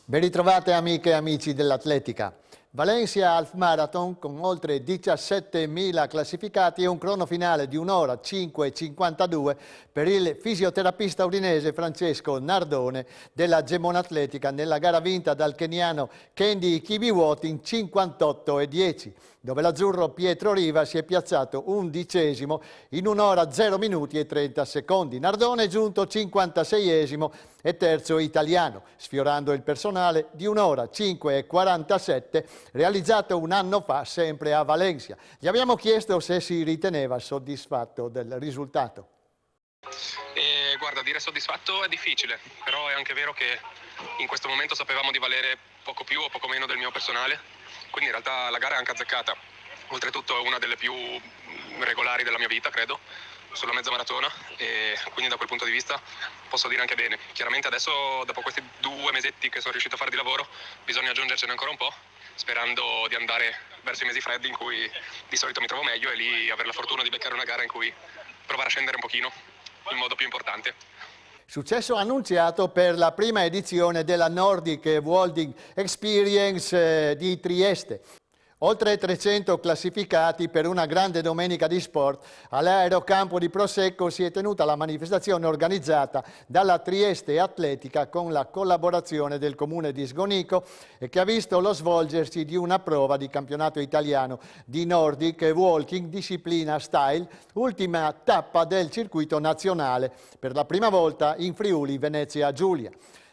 Ben ritrovate amiche e amici dell'atletica. Valencia Half Marathon con oltre 17.000 classificati e un crono finale di 1 ora 5,52 per il fisioterapista udinese Francesco Nardone della Gemona Atletica nella gara vinta dal keniano Kendi Kibiwot in 58,10, dove l'azzurro Pietro Riva si è piazzato 11° in 1 ora 0 minuti e 30 secondi. Nardone è giunto 56° e terzo italiano, sfiorando il personale di 1 ora 5,47 realizzato un anno fa sempre a Valencia. Gli abbiamo chiesto se si riteneva soddisfatto del risultato. Guarda, dire soddisfatto è difficile, però è anche vero che in questo momento sapevamo di valere poco più o poco meno del mio personale, quindi in realtà la gara è anche azzeccata. Oltretutto è una delle più regolari della mia vita, credo, sulla mezza maratona, e quindi da quel punto di vista posso dire anche bene. Chiaramente adesso, dopo questi 2 mesetti che sono riuscito a fare di lavoro, bisogna aggiungercene ancora un po', sperando di andare verso i mesi freddi in cui di solito mi trovo meglio e lì avere la fortuna di beccare una gara in cui provare a scendere un pochino in modo più importante. Successo annunciato per la prima edizione della Nordic Walking Experience di Trieste. Oltre 300 classificati per una grande domenica di sport. All'aerocampo di Prosecco si è tenuta la manifestazione organizzata dalla Trieste Atletica con la collaborazione del comune di Sgonico e che ha visto lo svolgersi di una prova di campionato italiano di Nordic Walking disciplina style, ultima tappa del circuito nazionale per la prima volta in Friuli Venezia Giulia.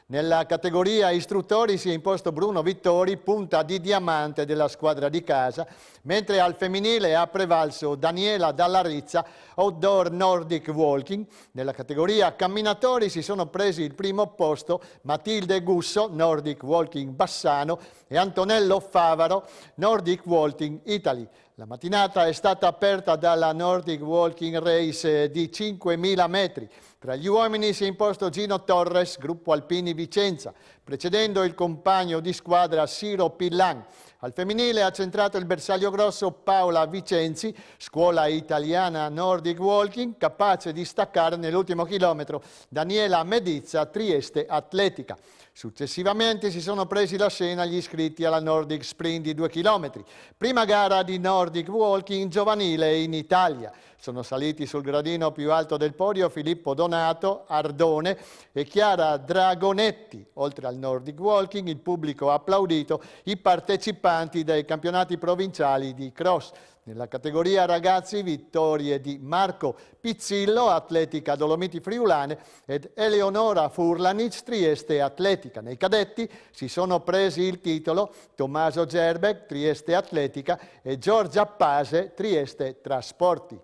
Nella categoria istruttori si è imposto Bruno Vittori, punta di diamante della squadra di casa, mentre al femminile ha prevalso Daniela Dallarizza, Outdoor Nordic Walking. Nella categoria camminatori si sono presi il primo posto Matilde Gusso, Nordic Walking Bassano, e Antonello Favaro, Nordic Walking Italy. La mattinata è stata aperta dalla Nordic Walking Race di 5.000 metri. Tra gli uomini si è imposto Gino Torres, Gruppo Alpini Vicenza, precedendo il compagno di squadra Siro Pillan. Al femminile ha centrato il bersaglio grosso Paola Vicenzi, scuola italiana Nordic Walking, capace di staccare nell'ultimo chilometro Daniela Medizza, Trieste Atletica. Successivamente si sono presi la scena gli iscritti alla Nordic Sprint di 2 km, prima gara di Nordic Walking giovanile in Italia. Sono saliti sul gradino più alto del podio Filippo Donato, Ardone e Chiara Dragonetti. Oltre al Nordic Walking, il pubblico ha applaudito i partecipanti dei campionati provinciali di cross. Nella categoria ragazzi, vittorie di Marco Pizzillo, Atletica Dolomiti Friulane, ed Eleonora Furlanic, Trieste Atletica. Nei cadetti si sono presi il titolo Tommaso Gerbeck, Trieste Atletica, e Giorgia Pase, Trieste Trasporti.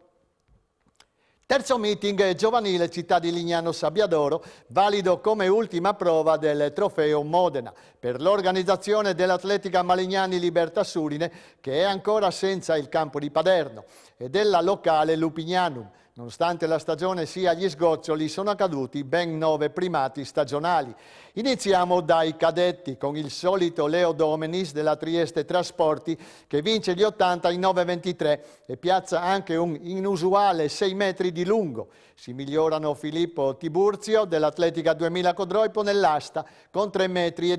Terzo meeting giovanile Città di Lignano Sabbiadoro, valido come ultima prova del trofeo Modena, per l'organizzazione dell'Atletica Malignani Libertà Surine, che è ancora senza il campo di Paderno, e della locale Lupignanum. Nonostante la stagione sia agli sgoccioli, sono accaduti ben 9 primati stagionali. Iniziamo dai cadetti con il solito Leo Domenis della Trieste Trasporti che vince gli 80 in 9,23 e piazza anche un inusuale 6 metri di lungo. Si migliorano Filippo Tiburzio dell'Atletica 2000 Codroipo nell'asta con 3,10 metri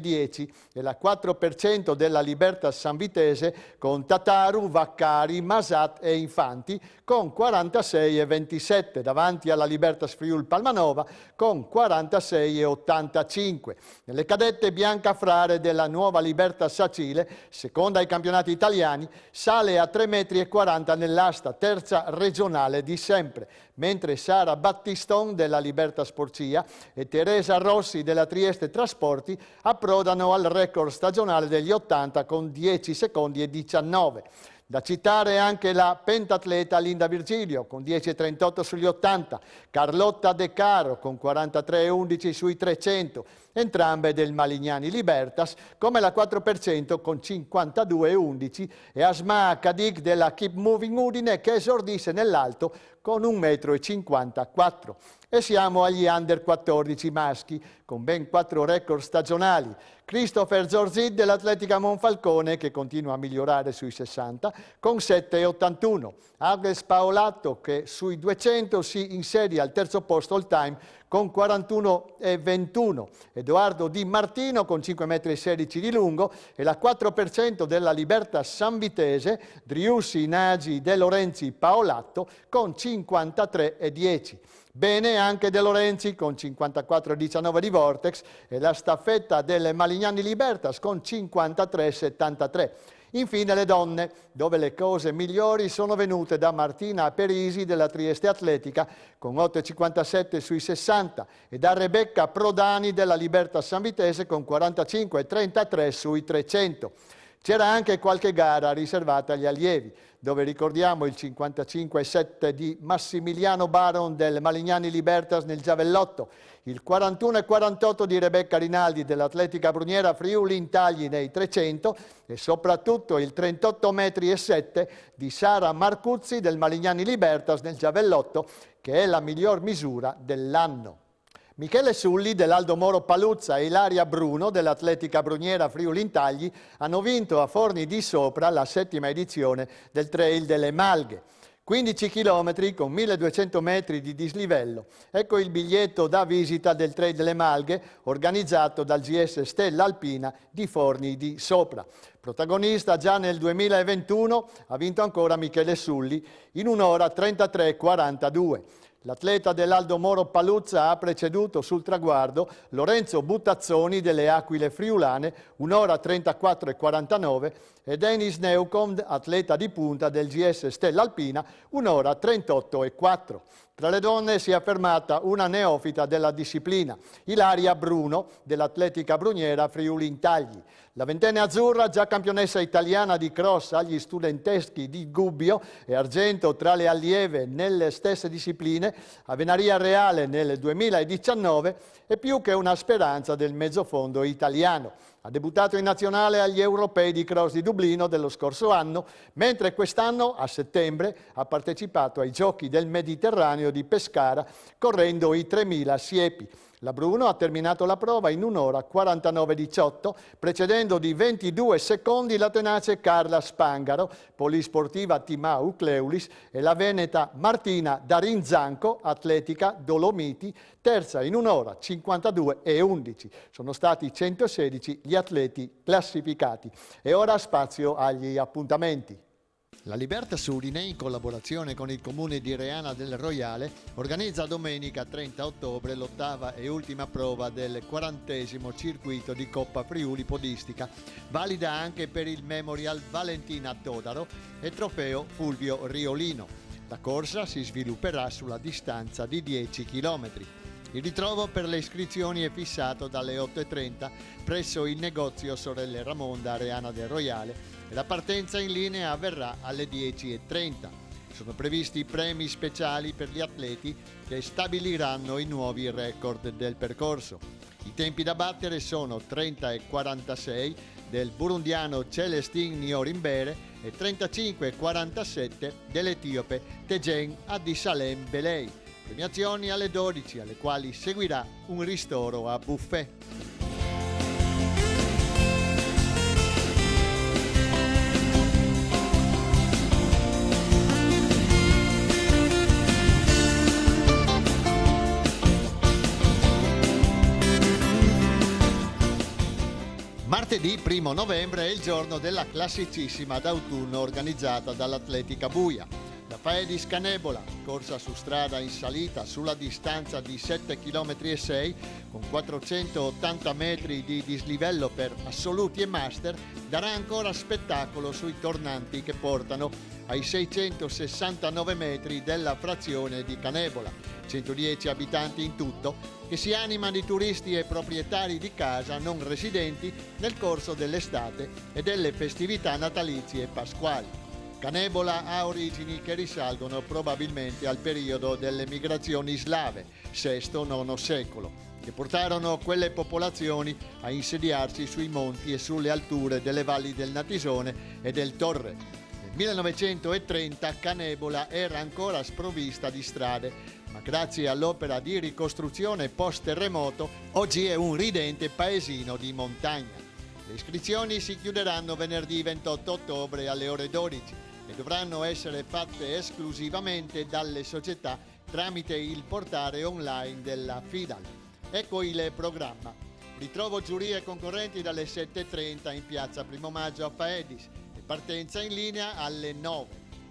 e la 4% della Libertas Sanvitese con Tataru, Vaccari, Masat e Infanti con 46,27 davanti alla Libertas Friul Palmanova con 46,85. Nelle cadette Bianca Frare della nuova Libertas Sacile, seconda ai campionati italiani, sale a 3,40 metri nell'asta, terza regionale di sempre, mentre Sara Battiston della Libertas Porcia e Teresa Rossi della Trieste Trasporti approdano al record stagionale degli 80 con 10 secondi e 19. Da citare anche la pentatleta Linda Virgilio con 10,38 sugli 80, Carlotta De Caro con 43,11 sui 300, entrambe del Malignani Libertas, come la 4% con 52,11 e Asma Kadik della Keep Moving Udine che esordisse nell'alto con 1,54 m. E siamo agli under 14 maschi con ben 4 record stagionali. Christopher Zorzid dell'Atletica Monfalcone che continua a migliorare sui 60 con 7,81. Agnes Paolatto che sui 200 si insedia al terzo posto all time con 41,21. Edoardo Di Martino con 5,16 m di lungo e la 4% della Libertas Sanvitese Driussi Nagi De Lorenzi Paolatto con 53,10. Bene anche De Lorenzi con 54,19 di Vortex e la staffetta delle Malignani Libertas con 53,73. Infine le donne, dove le cose migliori sono venute da Martina Perisi della Trieste Atletica con 8,57 sui 60 e da Rebecca Prodani della Libertas Sanvitese con 45,33 sui 300. C'era anche qualche gara riservata agli allievi, dove ricordiamo il 55,7 di Massimiliano Baron del Malignani Libertas nel giavellotto, il 41,48 di Rebecca Rinaldi dell'Atletica Bruniera Friuli Intagli nei 300 e soprattutto il 38,7 m di Sara Marcuzzi del Malignani Libertas nel giavellotto, che è la miglior misura dell'anno. Michele Sulli dell'Aldo Moro Paluzza e Ilaria Bruno dell'Atletica Bruniera Friuli Intagli hanno vinto a Forni di Sopra la 7ª edizione del Trail delle Malghe. 15 km con 1200 metri di dislivello. Ecco il biglietto da visita del Trail delle Malghe organizzato dal GS Stella Alpina di Forni di Sopra. Protagonista già nel 2021 ha vinto ancora Michele Sulli in 1 ora 33,42. L'atleta dell'Aldo Moro Paluzza ha preceduto sul traguardo Lorenzo Buttazzoni delle Aquile Friulane, 1 ora 34,49, e Denis Neukom, atleta di punta del GS Stella Alpina, 1 ora 38,4. Tra le donne si è affermata una neofita della disciplina, Ilaria Bruno dell'Atletica Bruniera Friuli Intagli. La ventenne azzurra, già campionessa italiana di cross agli studenteschi di Gubbio e argento tra le allieve nelle stesse discipline, a Venaria Reale nel 2019, è più che una speranza del mezzofondo italiano. Ha debuttato in nazionale agli europei di cross di Dublino dello scorso anno, mentre quest'anno, a settembre, ha partecipato ai Giochi del Mediterraneo di Pescara, correndo i 3000 siepi. La Bruno ha terminato la prova in 1 ora 49,18, precedendo di 22 secondi la tenace Carla Spangaro, polisportiva Timau Cleulis, e la veneta Martina Darinzanco, atletica Dolomiti, terza in 1 ora 52,11. Sono stati 116 gli atleti classificati. E ora spazio agli appuntamenti. La Libertas Udine, in collaborazione con il comune di Reana del Royale, organizza domenica 30 ottobre l'8ª e ultima prova del 40° circuito di Coppa Friuli Podistica, valida anche per il Memorial Valentina Todaro e Trofeo Fulvio Riolino. La corsa si svilupperà sulla distanza di 10 km. Il ritrovo per le iscrizioni è fissato dalle 8:30 presso il negozio Sorelle Ramonda a Reana del Royale e la partenza in linea avverrà alle 10:30. Sono previsti premi speciali per gli atleti che stabiliranno i nuovi record del percorso. I tempi da battere sono 30,46 del burundiano Celestin Niorimbere e 35,47 dell'etiope Tejen Addisalem Belei. Premiazioni alle 12, alle quali seguirà un ristoro a buffet. Martedì 1 novembre è il giorno della classicissima d'autunno organizzata dall'Atletica Buia. La Faedis Canebola, corsa su strada in salita sulla distanza di 7,6 km con 480 metri di dislivello per assoluti e master, darà ancora spettacolo sui tornanti che portano ai 669 metri della frazione di Canebola, 110 abitanti in tutto, che si anima di turisti e proprietari di casa non residenti nel corso dell'estate e delle festività natalizie e pasquali. Canebola ha origini che risalgono probabilmente al periodo delle migrazioni slave, VI-IX secolo, che portarono quelle popolazioni a insediarsi sui monti e sulle alture delle valli del Natisone e del Torre. Nel 1930 Canebola era ancora sprovvista di strade, ma grazie all'opera di ricostruzione post-terremoto oggi è un ridente paesino di montagna. Le iscrizioni si chiuderanno venerdì 28 ottobre alle ore 12 e dovranno essere fatte esclusivamente dalle società tramite il portale online della FIDAL. Ecco il programma. Ritrovo giurie e concorrenti dalle 7:30 in piazza Primo Maggio a Faedis e partenza in linea alle 9.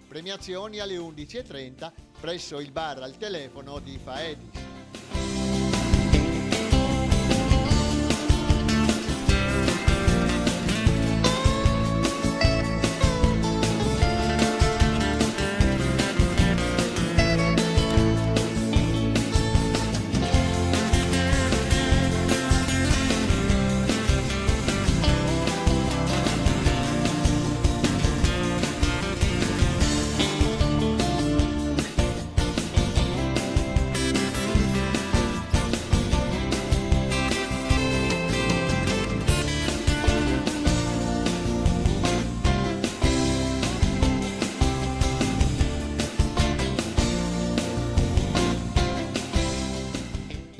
Premiazioni alle 11:30 presso il bar al telefono di Faedis.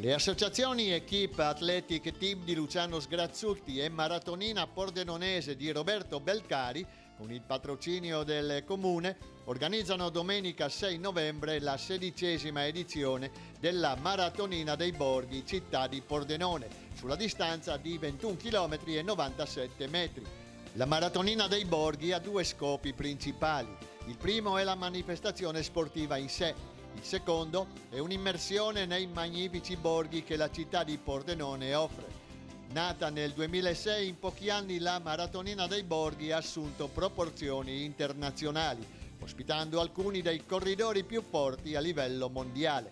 Le associazioni Equipe Athletic Team di Luciano Sgrazzutti e Maratonina Pordenonese di Roberto Belcari, con il patrocinio del Comune, organizzano domenica 6 novembre la 16ª edizione della Maratonina dei Borghi Città di Pordenone, sulla distanza di 21 km e 97 metri. La Maratonina dei Borghi ha due scopi principali. Il primo è la manifestazione sportiva in sé. Il secondo è un'immersione nei magnifici borghi che la città di Pordenone offre. Nata nel 2006, in pochi anni la Maratonina dei Borghi ha assunto proporzioni internazionali, ospitando alcuni dei corridori più forti a livello mondiale.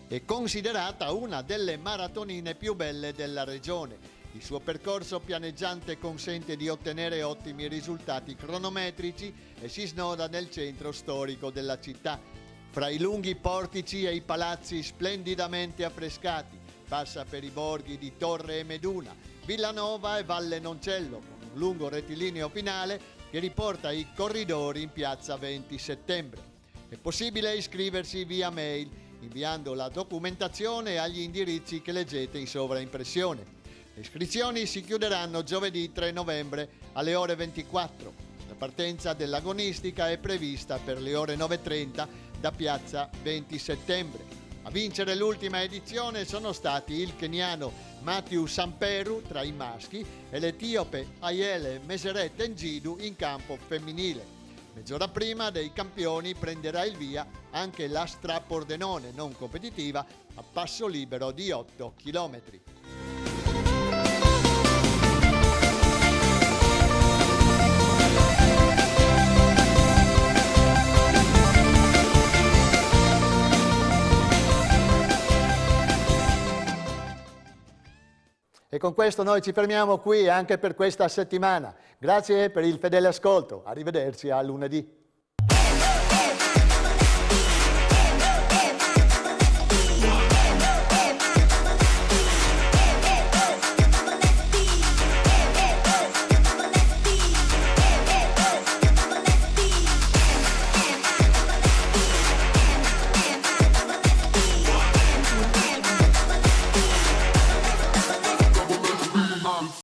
È considerata una delle maratonine più belle della regione. Il suo percorso pianeggiante consente di ottenere ottimi risultati cronometrici e si snoda nel centro storico della città. Fra i lunghi portici e i palazzi splendidamente affrescati, passa per i borghi di Torre e Meduna, Villanova e Valle Noncello, con un lungo rettilineo finale che riporta i corridori in piazza 20 settembre. È possibile iscriversi via mail, inviando la documentazione agli indirizzi che leggete in sovraimpressione. Le iscrizioni si chiuderanno giovedì 3 novembre alle ore 24. La partenza dell'agonistica è prevista per le ore 9:30 da piazza 20 settembre. A vincere l'ultima edizione sono stati il keniano Matthew Samperu tra i maschi e l'etiope Ayele Meseret Ngidu in campo femminile. Mezz'ora prima dei campioni prenderà il via anche la Stra Pordenone non competitiva a passo libero di 8 km. E con questo noi ci fermiamo qui anche per questa settimana. Grazie per il fedele ascolto. Arrivederci a lunedì.